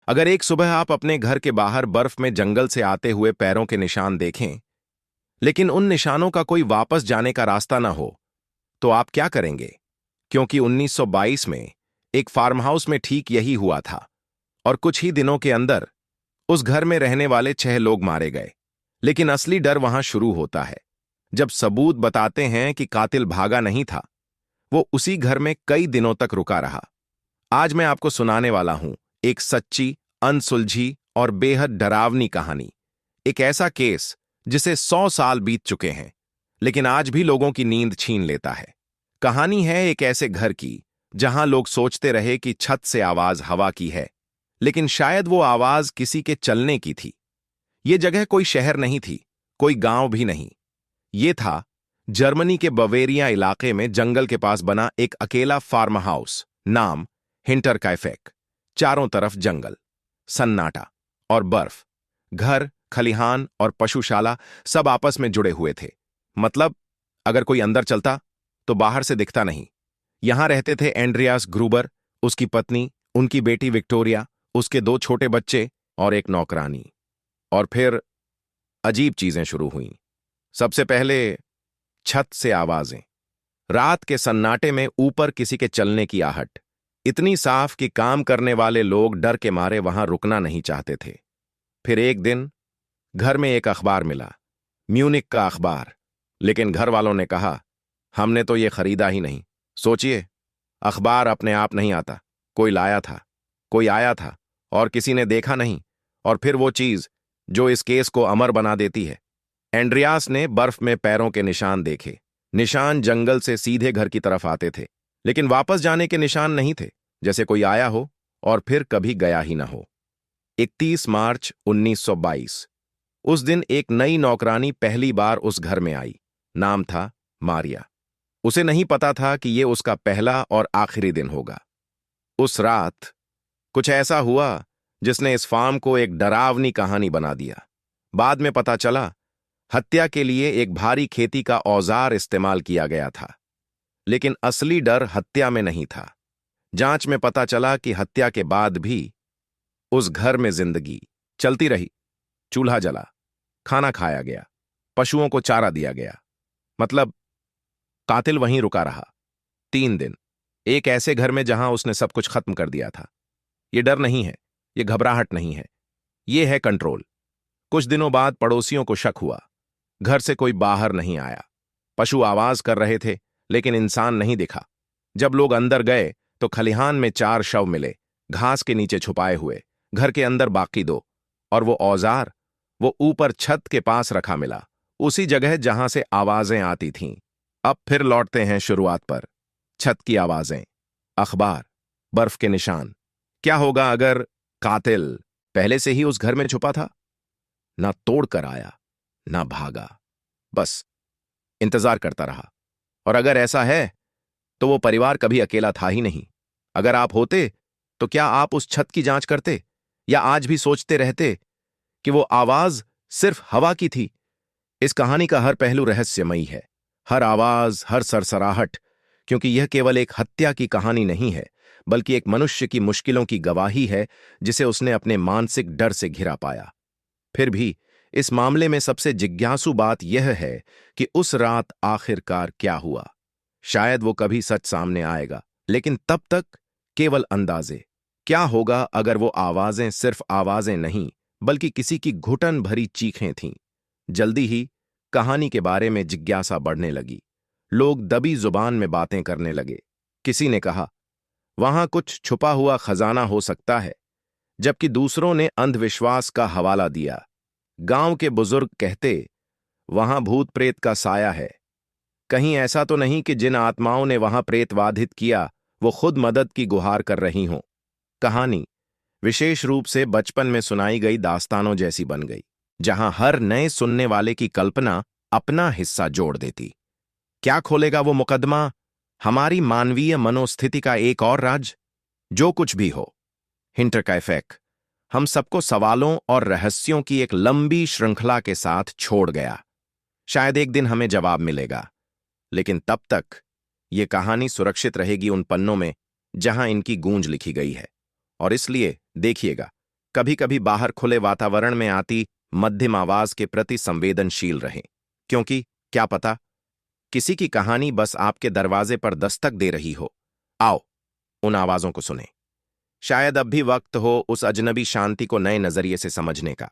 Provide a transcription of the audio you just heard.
अगर एक सुबह आप अपने घर के बाहर बर्फ में जंगल से आते हुए पैरों के निशान देखें, लेकिन उन निशानों का कोई वापस जाने का रास्ता ना हो, तो आप क्या करेंगे? क्योंकि 1922 में एक फार्म हाउस में ठीक यही हुआ था और कुछ ही दिनों के अंदर उस घर में रहने वाले 6 लोग मारे गए। लेकिन असली डर वहां शुरू होता है जब सबूत बताते हैं कि कातिल भागा नहीं था, वो उसी घर में कई दिनों तक रुका रहा। आज मैं आपको सुनाने वाला हूं एक सच्ची, अनसुलझी और बेहद डरावनी कहानी। एक ऐसा केस जिसे 100 साल बीत चुके हैं, लेकिन आज भी लोगों की नींद छीन लेता है। कहानी है एक ऐसे घर की जहां लोग सोचते रहे कि छत से आवाज हवा की है, लेकिन शायद वो आवाज किसी के चलने की थी। ये जगह कोई शहर नहीं थी, कोई गांव भी नहीं। ये था जर्मनी के बवेरिया इलाके में जंगल के पास बना एक अकेला फार्म हाउस, नाम हिंटरकाइफेक। चारों तरफ जंगल, सन्नाटा और बर्फ। घर, खलिहान और पशुशाला सब आपस में जुड़े हुए थे। मतलब अगर कोई अंदर चलता तो बाहर से दिखता नहीं। यहां रहते थे एंड्रियास ग्रूबर, उसकी पत्नी, उनकी बेटी विक्टोरिया, उसके 2 छोटे बच्चे और एक नौकरानी। और फिर अजीब चीजें शुरू हुईं। सबसे पहले छत से आवाजें। रात के सन्नाटे में ऊपर किसी के चलने की आहट, इतनी साफ कि काम करने वाले लोग डर के मारे वहां रुकना नहीं चाहते थे। फिर एक दिन घर में एक अखबार मिला, म्यूनिक का अखबार। लेकिन घर वालों ने कहा, हमने तो ये खरीदा ही नहीं। सोचिए, अखबार अपने आप नहीं आता, कोई लाया था, कोई आया था और किसी ने देखा नहीं। और फिर वो चीज जो इस केस को अमर बना देती है। एंड्रियास ने बर्फ में पैरों के निशान देखे। निशान जंगल से सीधे घर की तरफ आते थे, लेकिन वापस जाने के निशान नहीं थे, जैसे कोई आया हो और फिर कभी गया ही ना हो। 31 मार्च 1922, उस दिन एक नई नौकरानी पहली बार उस घर में आई। नाम था मारिया। उसे नहीं पता था कि ये उसका पहला और आखिरी दिन होगा। उस रात कुछ ऐसा हुआ जिसने इस फार्म को एक डरावनी कहानी बना दिया। बाद में पता चला, हत्या के लिए एक भारी खेती का औजार इस्तेमाल किया गया था। लेकिन असली डर हत्या में नहीं था। जांच में पता चला कि हत्या के बाद भी उस घर में जिंदगी चलती रही। चूल्हा जला, खाना खाया गया, पशुओं को चारा दिया गया। मतलब कातिल वहीं रुका रहा 3 दिन, एक ऐसे घर में जहां उसने सब कुछ खत्म कर दिया था। ये डर नहीं है, ये घबराहट नहीं है, ये है कंट्रोल। कुछ दिनों बाद पड़ोसियों को शक हुआ। घर से कोई बाहर नहीं आया। पशु आवाज कर रहे थे, लेकिन इंसान नहीं दिखा। जब लोग अंदर गए तो खलिहान में 4 शव मिले, घास के नीचे छुपाए हुए। घर के अंदर बाकी 2। और वो औजार, वो ऊपर छत के पास रखा मिला, उसी जगह जहां से आवाजें आती थीं। अब फिर लौटते हैं शुरुआत पर। छत की आवाजें, अखबार, बर्फ के निशान। क्या होगा अगर कातिल पहले से ही उस घर में छुपा था? ना तोड़कर आया, ना भागा, बस इंतजार करता रहा। और अगर ऐसा है तो वो परिवार कभी अकेला था ही नहीं। अगर आप होते तो क्या आप उस छत की जांच करते, या आज भी सोचते रहते कि वो आवाज सिर्फ हवा की थी? इस कहानी का हर पहलू रहस्यमयी है, हर आवाज, हर सरसराहट, क्योंकि यह केवल एक हत्या की कहानी नहीं है, बल्कि एक मनुष्य की मुश्किलों की गवाही है जिसे उसने अपने मानसिक डर से घिरा पाया। फिर भी इस मामले में सबसे जिज्ञासु बात यह है कि उस रात आखिरकार क्या हुआ। शायद वो कभी सच सामने आएगा, लेकिन तब तक केवल अंदाजे। क्या होगा अगर वो आवाजें सिर्फ आवाजें नहीं, बल्कि किसी की घुटन भरी चीखें थीं? जल्दी ही कहानी के बारे में जिज्ञासा बढ़ने लगी। लोग दबी जुबान में बातें करने लगे। किसी ने कहा, वहां कुछ छुपा हुआ खजाना हो सकता है, जबकि दूसरों ने अंधविश्वास का हवाला दिया। गांव के बुजुर्ग कहते, वहां भूत प्रेत का साया है। कहीं ऐसा तो नहीं कि जिन आत्माओं ने वहां प्रेतवाधित किया वो खुद मदद की गुहार कर रही हों? कहानी विशेष रूप से बचपन में सुनाई गई दास्तानों जैसी बन गई, जहां हर नए सुनने वाले की कल्पना अपना हिस्सा जोड़ देती। क्या खोलेगा वो मुकदमा? हमारी मानवीय मनोस्थिति का एक और राज। जो कुछ भी हो, हिंटरकाइफेक हम सबको सवालों और रहस्यों की एक लंबी श्रृंखला के साथ छोड़ गया। शायद एक दिन हमें जवाब मिलेगा, लेकिन तब तक ये कहानी सुरक्षित रहेगी उन पन्नों में जहां इनकी गूंज लिखी गई है। और इसलिए देखिएगा, कभी कभी बाहर खुले वातावरण में आती मध्यम आवाज के प्रति संवेदनशील रहें, क्योंकि क्या पता किसी की कहानी बस आपके दरवाजे पर दस्तक दे रही हो। आओ उन आवाजों को सुने। शायद अब भी वक्त हो उस अजनबी शांति को नए नजरिए से समझने का।